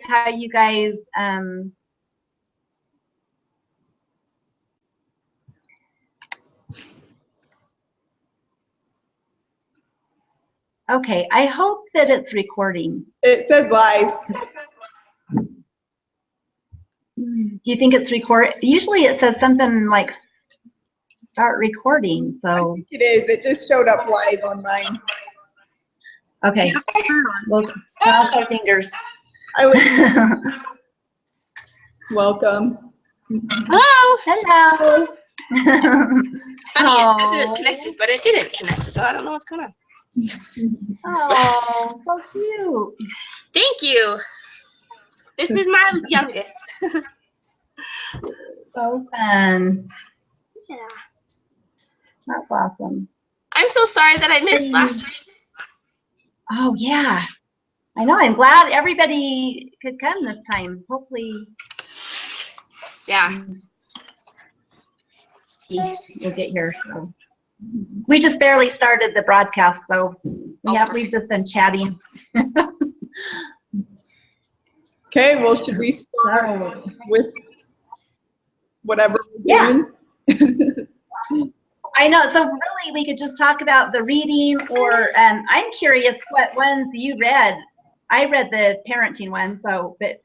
how you guys okay, I hope that it's recording. It says live. Do you think it's record? Usually it says something like start recording, so. I think it is. It just showed up live on mine. Okay. Well, cross our fingers. Welcome. Hello. Hello. It's funny, it says it connected, but it didn't connect, so I don't know what's going on. Oh, so cute. Thank you. This is my youngest. So fun. Yeah. That's awesome. I'm so sorry that I missed last week. Oh, yeah. I know. I'm glad everybody could come this time. Hopefully. Yeah. We'll get here. So. We just barely started the broadcast, so we've just been chatting. Okay, well, should we start with whatever we're doing? I know. So really, we could just talk about the reading, or I'm curious what ones you read. I read the parenting one, so but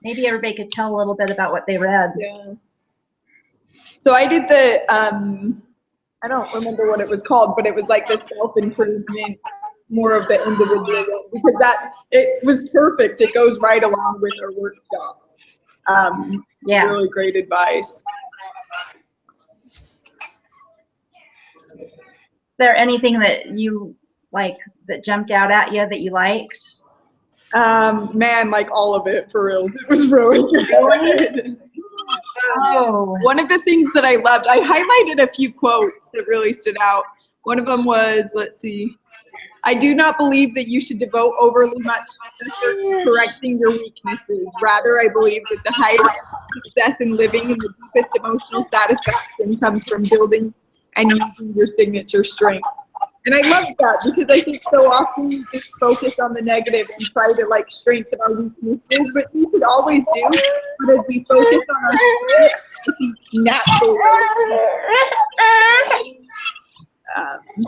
maybe everybody could tell a little bit about what they read. Yeah. So I did the I don't remember what it was called, but it was like the self-improvement, more of the individual one, because it was perfect. It goes right along with our workshop. Yeah. Really great advice. Is there anything that you like that jumped out at you that you liked? Man, like all of it, for reals. It was really good. Really? Oh. One of the things that I loved, I highlighted a few quotes that really stood out. One of them was, let's see, I do not believe that you should devote overly much effort to correcting your weaknesses. Rather, I believe that the highest success in living and the deepest emotional satisfaction comes from building and using your signature strength. And I love that because I think so often we just focus on the negative and try to like strengthen our weaknesses, which we should always do. But as we focus on our strengths, I think naturally. So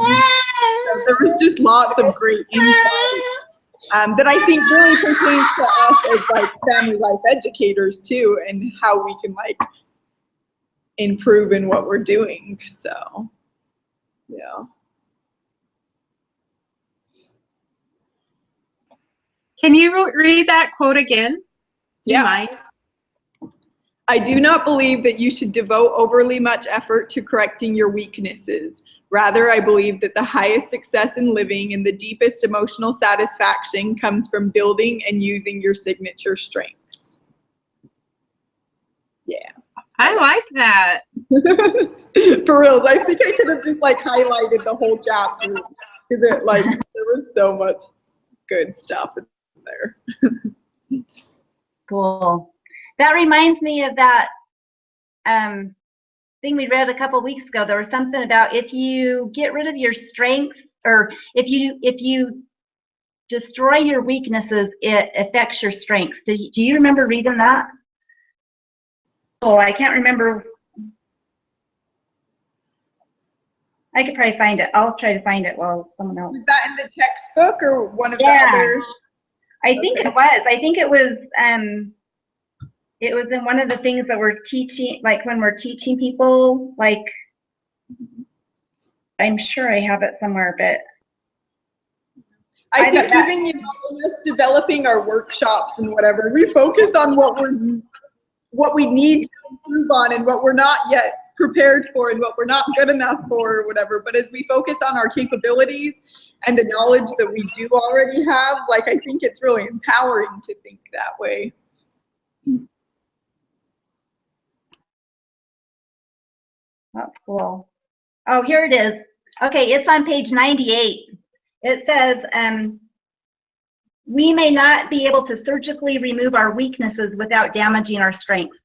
there was just lots of great insight that I think really pertains to us as like family life educators too, and how we can like improve in what we're doing. So, yeah. Can you read that quote again? Yeah. I do not believe that you should devote overly much effort to correcting your weaknesses. Rather, I believe that the highest success in living and the deepest emotional satisfaction comes from building and using your signature strengths. Yeah. I like that. For real, I think I could have just like highlighted the whole chapter because it like there was so much good stuff in there. Cool. That reminds me of that thing we read a couple weeks ago. There was something about if you get rid of your strengths, or if you destroy your weaknesses, it affects your strengths. Do you remember reading that? Oh, I can't remember. I could probably find it. I'll try to find it while someone else. Was that in the textbook or one of the other? I think it was. I think it was in one of the things that we're teaching, like when we're teaching people, like I'm sure I have it somewhere, but I think even, you know, in us developing our workshops and whatever, we focus on what we need to improve on and what we're not yet prepared for and what we're not good enough for or whatever. But as we focus on our capabilities and the knowledge that we do already have, like I think it's really empowering to think that way. That's cool. Oh, here it is. Okay, it's on page 98. It says, we may not be able to surgically remove our weaknesses without damaging our strengths.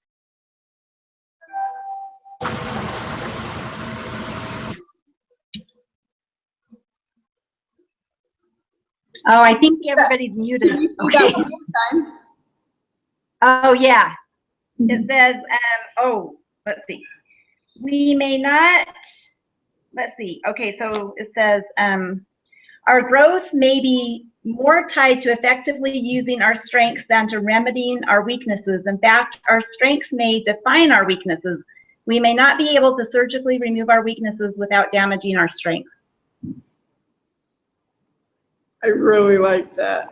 Oh, I think everybody's muted. Can you see that one more time? Oh, yeah. It says, oh, let's see. We may not, let's see. Okay, so it says, our growth may be more tied to effectively using our strengths than to remedying our weaknesses. In fact, our strengths may define our weaknesses. We may not be able to surgically remove our weaknesses without damaging our strengths. I really like that.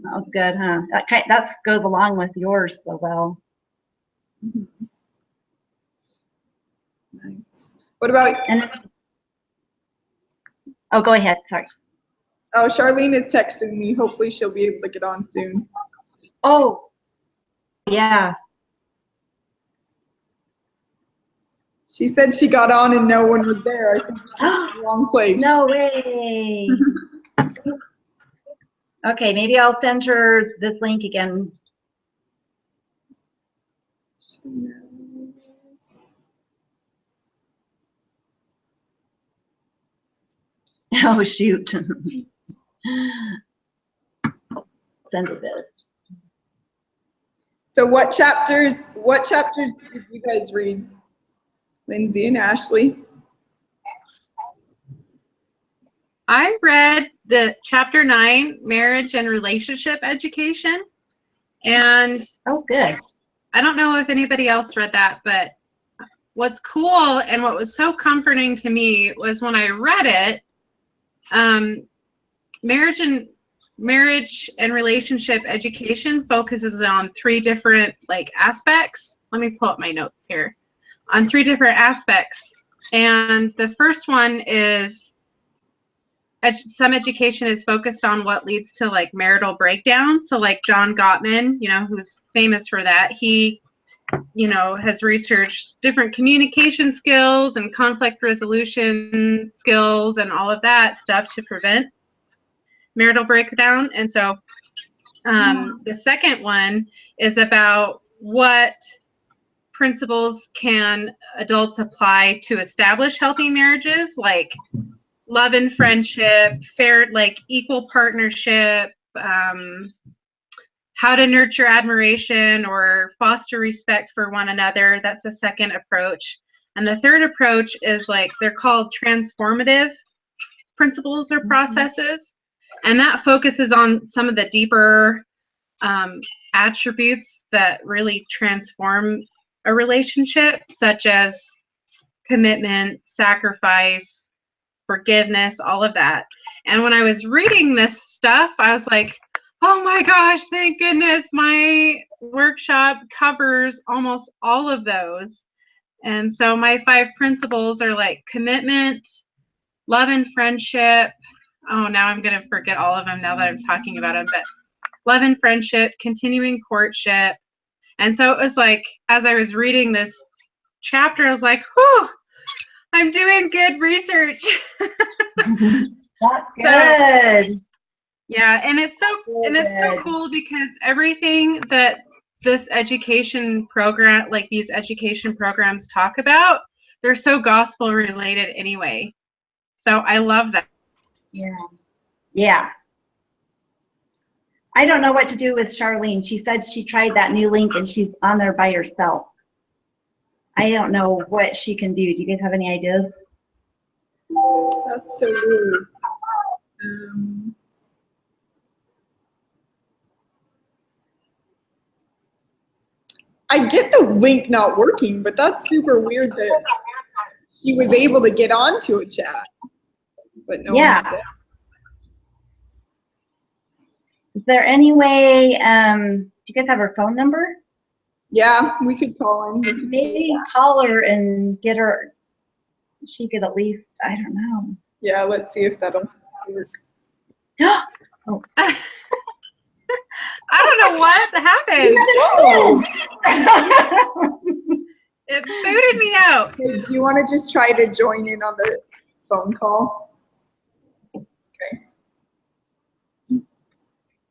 That was good, huh? That goes along with yours so well. Nice. What about? And, oh, go ahead. Sorry. Oh, Charlene is texting me. Hopefully she'll be able to get on soon. Oh, yeah. She said she got on and no one was there. I think she's in the wrong place. No way. Okay, maybe I'll send her this link again. Oh, shoot. Send her this. So what chapters did you guys read? Lindsay and Ashley? I read the chapter 9, marriage and relationship education. And oh, good. I don't know if anybody else read that, but what's cool and what was so comforting to me was when I read it, marriage and relationship education focuses on 3 different aspects. Let me pull up my notes here. On 3 different aspects. And the first one is some education is focused on what leads to marital breakdown. So John Gottman, who's famous for that, he has researched different communication skills and conflict resolution skills and all of that stuff to prevent marital breakdown. And so the second one is about what principles can adults apply to establish healthy marriages, like love and friendship, fair, equal partnership, how to nurture admiration or foster respect for one another. That's a second approach. And the third approach is they're called transformative principles or processes. And that focuses on some of the deeper attributes that really transform a relationship, such as commitment, sacrifice, forgiveness, all of that. And when I was reading this stuff, I was like, oh my gosh, thank goodness my workshop covers almost all of those. And so my 5 principles are commitment, love and friendship. Oh, now I'm going to forget all of them now that I'm talking about them, but love and friendship, continuing courtship. And so it was as I was reading this chapter, I was like, whew, I'm doing good research. That's good. Yeah, and it's so cool because everything that this education program, these education programs talk about, they're so gospel related anyway. So I love that. Yeah. Yeah. I don't know what to do with Charlene. She said she tried that new link and she's on there by herself. I don't know what she can do. Do you guys have any ideas? That's so weird. I get the link not working, but that's super weird that she was able to get onto a chat. But no Yeah. one's there. Is there any way, do you guys have her phone number? Yeah, we could call in. Maybe call her and get her, she could at least, I don't know. Yeah, let's see if that'll work. Oh. I don't know what happened. Oh. It booted me out. Hey, do you want to just try to join in on the phone call? Okay.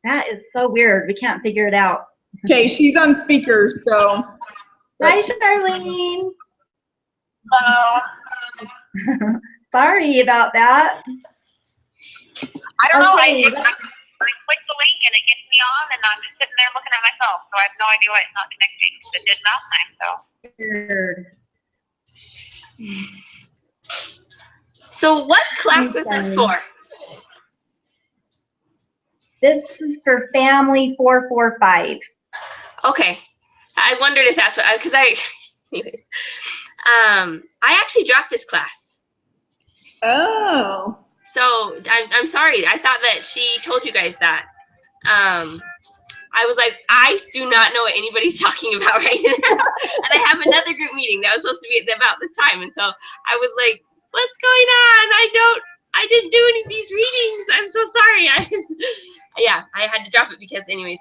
That is so weird. We can't figure it out. Okay, she's on speaker, so. Hi, Charlene. Hello. Sorry about that. I don't know. Okay. I click the link and it gets me on, and I'm just sitting there looking at myself. So I have no idea why it's not connecting. It did last time, so. Weird. So what class is this for? This is for Family 445. Okay. I wondered if that's what, because anyways. I actually dropped this class. Oh. So I'm sorry. I thought that she told you guys that. I was like, I do not know what anybody's talking about right now. And I have another group meeting that was supposed to be at about this time. And so I was like, what's going on? I didn't do any of these readings. I'm so sorry. Yeah, I had to drop it because anyways,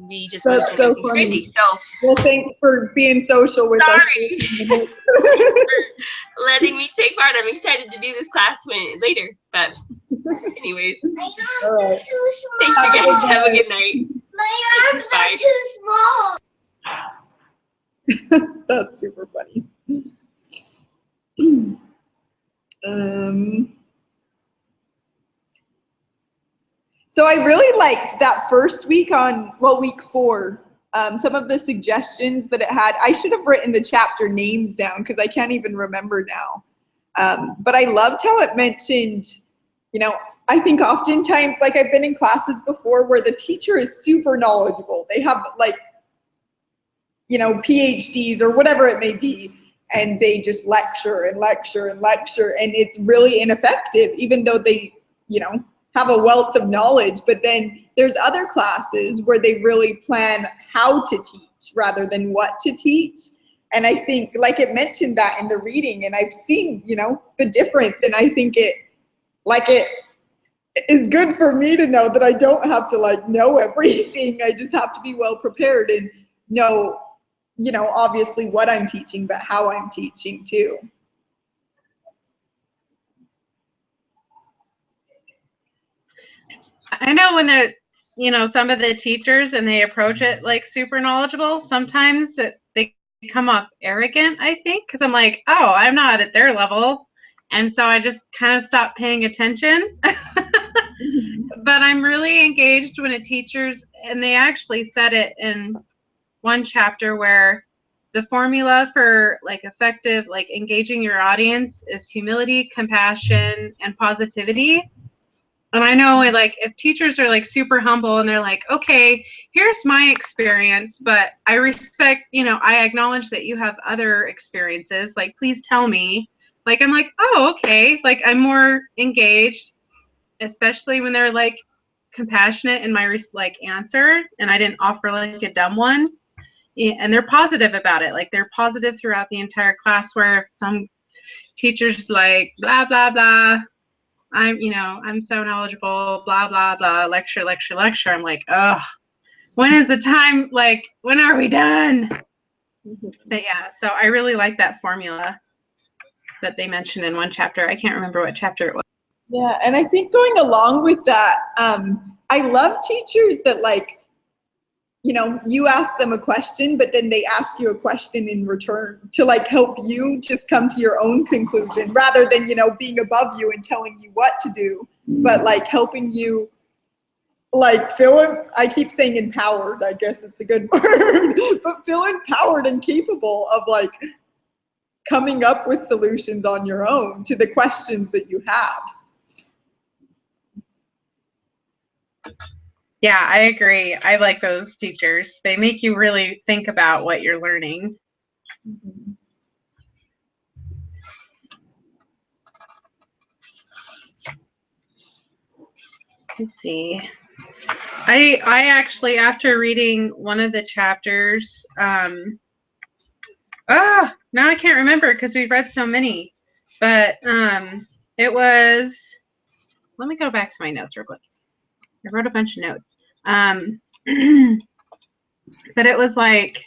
we just moved and everything's crazy. So well, thanks for being social with us. Sorry. Thanks for letting me take part. I'm excited to do this class later. But anyways. All right. Thanks, you guys. Have a good night. My arms are too small. That's super funny. So I really liked that first week on, well, week 4, some of the suggestions that it had. I should have written the chapter names down because I can't even remember now. But I loved how it mentioned, you know, I think oftentimes, like I've been in classes before where the teacher is super knowledgeable. They have like, you know, PhDs or whatever it may be, and they just lecture and lecture and lecture, and it's really ineffective, even though they, you know, have a wealth of knowledge. But then there's other classes where they really plan how to teach rather than what to teach. And I think, like it mentioned that in the reading, and I've seen, you know, the difference, and I think it is good for me to know that I don't have to like know everything. I just have to be well prepared and know, you know, obviously what I'm teaching, but how I'm teaching too. I know when they're, you know, some of the teachers and they approach it like super knowledgeable, sometimes they come off arrogant, I think, because I'm like, oh, I'm not at their level. And so I just kind of stopped paying attention. But I'm really engaged when teachers, and they actually said it in one chapter where the formula for like effective, like engaging your audience is humility, compassion, and positivity. And I know like if teachers are like super humble and they're like, okay, here's my experience, but I respect, you know, I acknowledge that you have other experiences, like please tell me. Like I'm like, oh, okay, like I'm more engaged, especially when they're like compassionate in my like answer and I didn't offer like a dumb one. And they're positive about it. Like they're positive throughout the entire class, where some teachers like blah, blah, blah. I'm so knowledgeable, blah, blah, blah, lecture, lecture, lecture. I'm like, oh, when is the time? Like, when are we done? But yeah, so I really like that formula that they mentioned in one chapter. I can't remember what chapter it was. Yeah, and I think going along with that, I love teachers that like, you know, you ask them a question, but then they ask you a question in return to like help you just come to your own conclusion, rather than, you know, being above you and telling you what to do, but like helping you like feel, I keep saying empowered, I guess it's a good word, but feel empowered and capable of like coming up with solutions on your own to the questions that you have. Yeah, I agree. I like those teachers. They make you really think about what you're learning. Let's see. I actually, after reading one of the chapters, now I can't remember because we've read so many, but it was, let me go back to my notes real quick. I wrote a bunch of notes. But it was like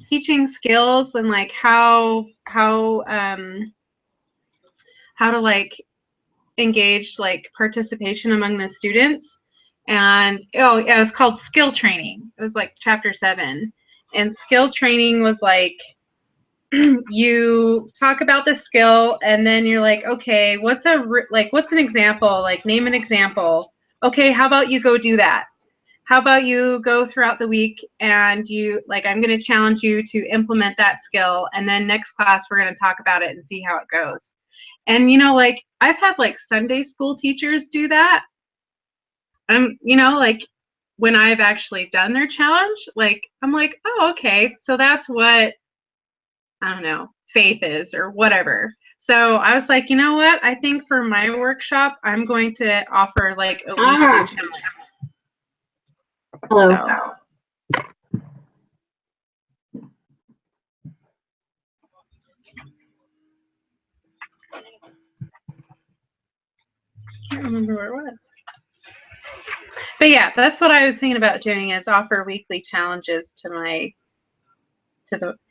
teaching skills and like how to like engage like participation among the students. And oh yeah, it was called skill training. It was like chapter 7, and skill training was like you talk about the skill and then you're like, okay, what's an example, like name an example okay, how about you go do that? How about you go throughout the week and I'm going to challenge you to implement that skill. And then next class, we're going to talk about it and see how it goes. And, I've had Sunday school teachers do that. When I've actually done their challenge, I'm like, oh, okay. So that's what, I don't know, faith is or whatever. So I was like, you know what? I think for my workshop, I'm going to offer a weekly challenge. Hello. So. I can't remember where it was. But yeah, that's what I was thinking about doing, is offer weekly challenges to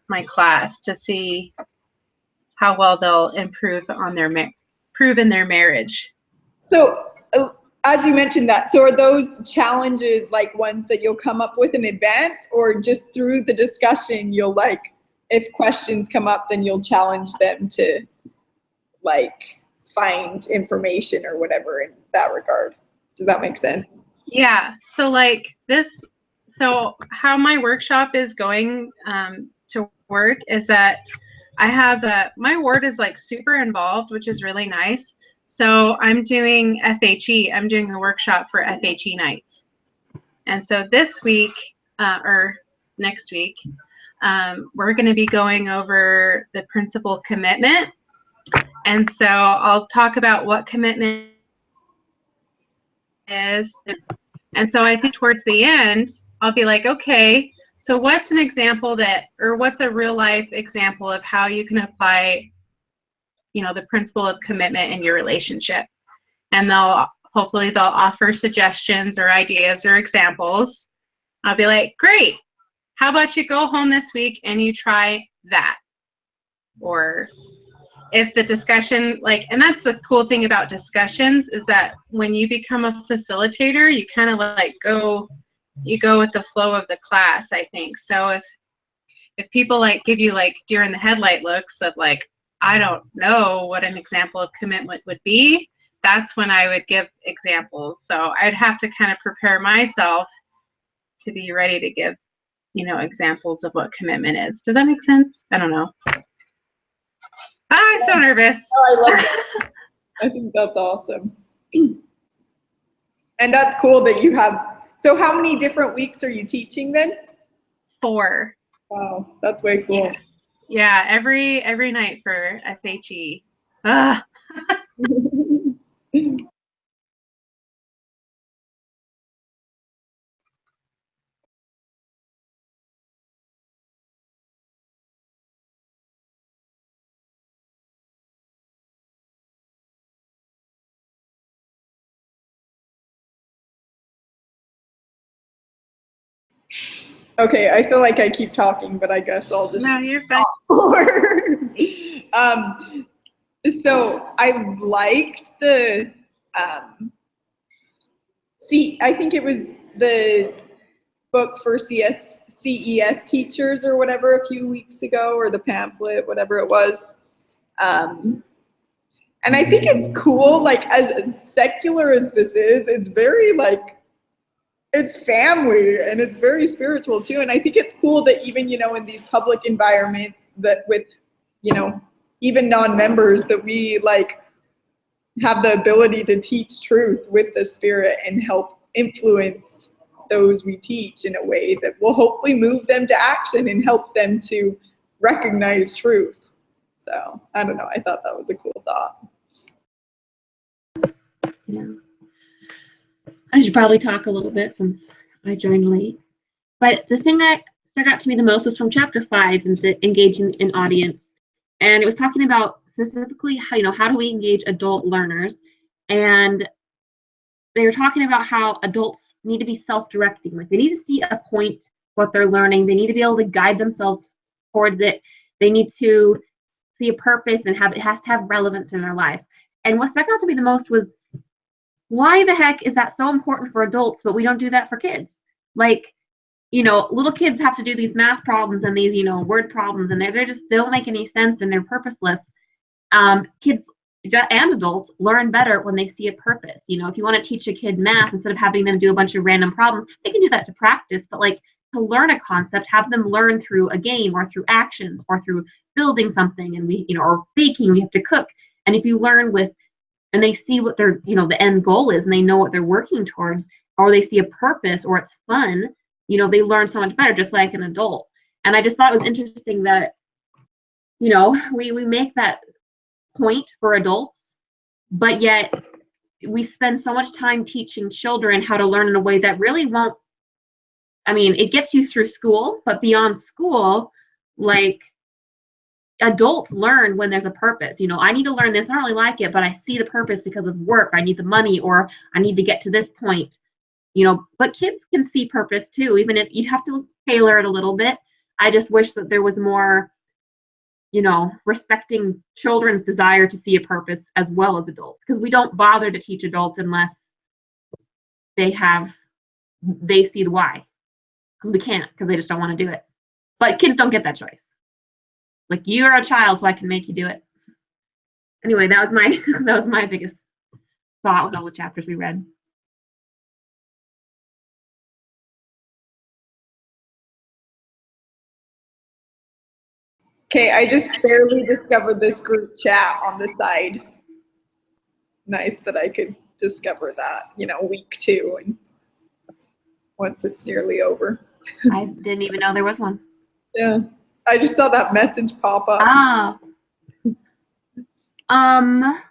my class to see how well they'll improve on in their marriage. So as you mentioned that, so are those challenges ones that you'll come up with in advance, or just through the discussion you'll if questions come up, then you'll challenge them to find information or whatever in that regard? Does that make sense? Yeah. So so how my workshop is going to work is that I have my ward is super involved, which is really nice. So I'm doing FHE. I'm doing a workshop for FHE nights. And so this week or next week, we're going to be going over the principal commitment. And so I'll talk about what commitment is. And so I think towards the end, I'll be like, okay, so what's an example what's a real life example of how you can apply, the principle of commitment in your relationship? And hopefully they'll offer suggestions or ideas or examples. I'll be like, great, how about you go home this week and you try that? Or if the discussion, and that's the cool thing about discussions, is that when you become a facilitator, you kind of go with the flow of the class, I think. So if people give you deer in the headlight looks of I don't know what an example of commitment would be, that's when I would give examples. So I'd have to kind of prepare myself to be ready to give, examples of what commitment is. Does that make sense? I don't know. I'm so nervous. Oh, I love that. I think that's awesome. And that's cool that you have. So how many different weeks are you teaching then? 4. Wow, that's way cool. Yeah, every night for FHE. Okay, I feel like I keep talking, but I guess I'll just. No, you're fine. So I liked the. I think it was the book for CES teachers or whatever a few weeks ago, or the pamphlet, whatever it was. And I think it's cool, as secular as this is, it's very it's family and it's very spiritual too. And I think it's cool that even, in these public environments that with, even non-members, that we have the ability to teach truth with the Spirit and help influence those we teach in a way that will hopefully move them to action and help them to recognize truth. So I don't know. I thought that was a cool thought. Yeah. I should probably talk a little bit since I joined late. But the thing that stuck out to me the most was from chapter 5, and the engaging an audience. And it was talking about specifically how do we engage adult learners. And they were talking about how adults need to be self-directing. They need to see a point what they're learning. They need to be able to guide themselves towards it. They need to see a purpose, and it has to have relevance in their lives. And what stuck out to me the most was, why the heck is that so important for adults, but we don't do that for kids? Little kids have to do these math problems and these, word problems, and they don't make any sense, and they're purposeless. Kids and adults learn better when they see a purpose. You know, if you want to teach a kid math, instead of having them do a bunch of random problems, they can do that to practice, but like to learn a concept, have them learn through a game or through actions or through building something, and we, you know, or baking, we have to cook. And if you learn with, and they see what their, you know, the end goal is, and they know what they're working towards, or they see a purpose, or it's fun, you know, they learn so much better, just like an adult. And I just thought it was interesting that, you know, we make that point for adults, but yet we spend so much time teaching children how to learn in a way that really won't, I mean, it gets you through school, but beyond school, like, adults learn when there's a purpose. You know, I need to learn this, I don't really like it, but I see the purpose because of work, I need the money, or I need to get to this point, you know. But kids can see purpose too, even if you have to tailor it a little bit. I just wish that there was more, you know, respecting children's desire to see a purpose as well as adults, because we don't bother to teach adults unless they see the why, because we can't, because they just don't want to do it. But kids don't get that choice. Like, you're a child, so I can make you do it. Anyway, that was my biggest thought with all the chapters we read. Okay, I just barely discovered this group chat on the side. Nice that I could discover that, you know, week 2, and once it's nearly over. I didn't even know there was one. Yeah, I just saw that message pop up. Ah. I'm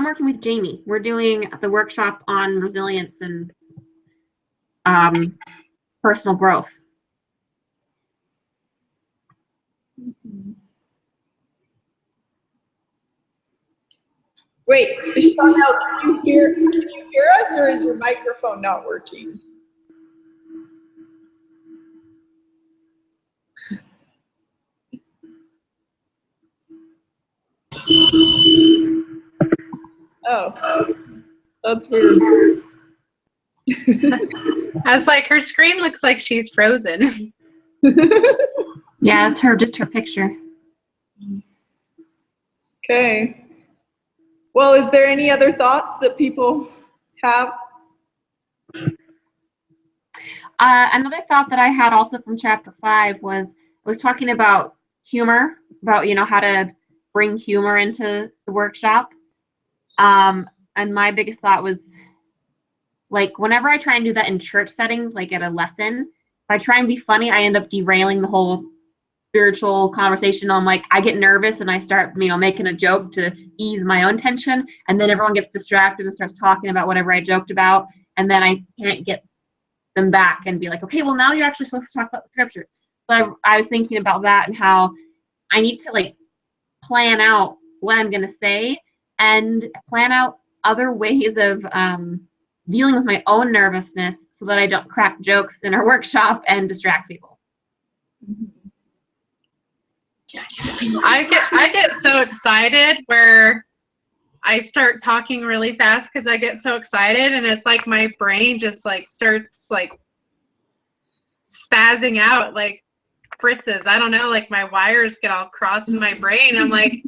working with Jamie. We're doing the workshop on resilience and personal growth. Wait, Chanel, can you hear us, or is your microphone not working? Oh, that's weird. I was like, her screen looks like she's frozen. Yeah, it's just her picture. Okay. Well, is there any other thoughts that people have? Another thought that I had also from chapter 5 was talking about humor, about, you know, how to bring humor into the workshop. And my biggest thought was, like, whenever I try and do that in church settings, like at a lesson, if I try and be funny, I end up derailing the whole spiritual conversation. I'm like, I get nervous and I start, you know, making a joke to ease my own tension, and then everyone gets distracted and starts talking about whatever I joked about, and then I can't get them back and be like, okay, well, now you're actually supposed to talk about the scriptures. So I was thinking about that and how I need to, like, plan out what I'm going to say and plan out other ways of dealing with my own nervousness so that I don't crack jokes in our workshop and distract people. I get so excited where I start talking really fast because I get so excited, and it's like my brain just like starts like spazzing out like fritzes. I don't know, like my wires get all crossed in my brain. I'm like,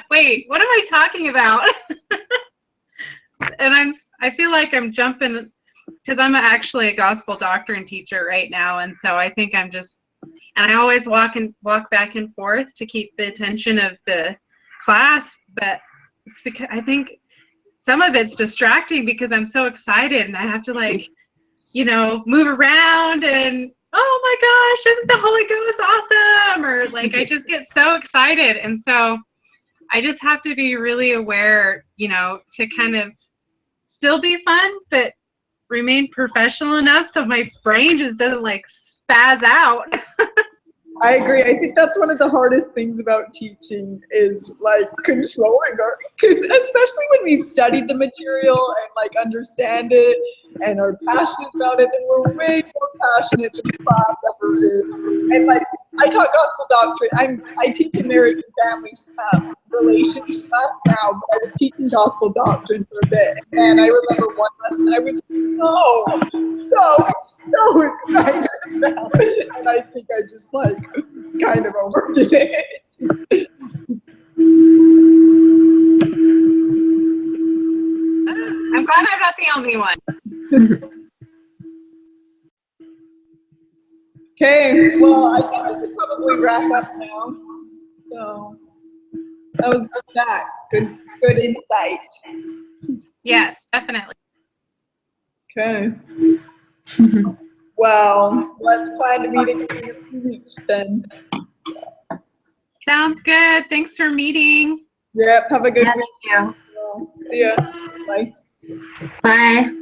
wait, what am I talking about? And I feel like I'm jumping because I'm actually a gospel doctrine teacher right now, and so I think I'm just, and I always walk back and forth to keep the attention of the class, but it's because I think some of it's distracting because I'm so excited and I have to, like, you know, move around and, oh my gosh, isn't the Holy Ghost awesome? Or like, I just get so excited. And so I just have to be really aware, you know, to kind of still be fun, but remain professional enough so my brain just doesn't like spaz out. I agree. I think that's one of the hardest things about teaching is like controlling our, because especially when we've studied the material and like understand it and are passionate about it, and we're way more passionate than the class ever is. And like, I taught gospel doctrine. I teach a marriage and family relations class now, but I was teaching gospel doctrine for a bit. And I remember one lesson I was so excited about, and I think I just like kind of overdid it. I'm glad I'm not the only one. Okay, well, I think we should probably wrap up now. So that was good chat. Good insight. Yes, definitely. Okay. Well, let's plan to meet again in a few weeks then. Sounds good. Thanks for meeting. Yep, have a good Yeah, week. thank you. See ya. Bye. Bye.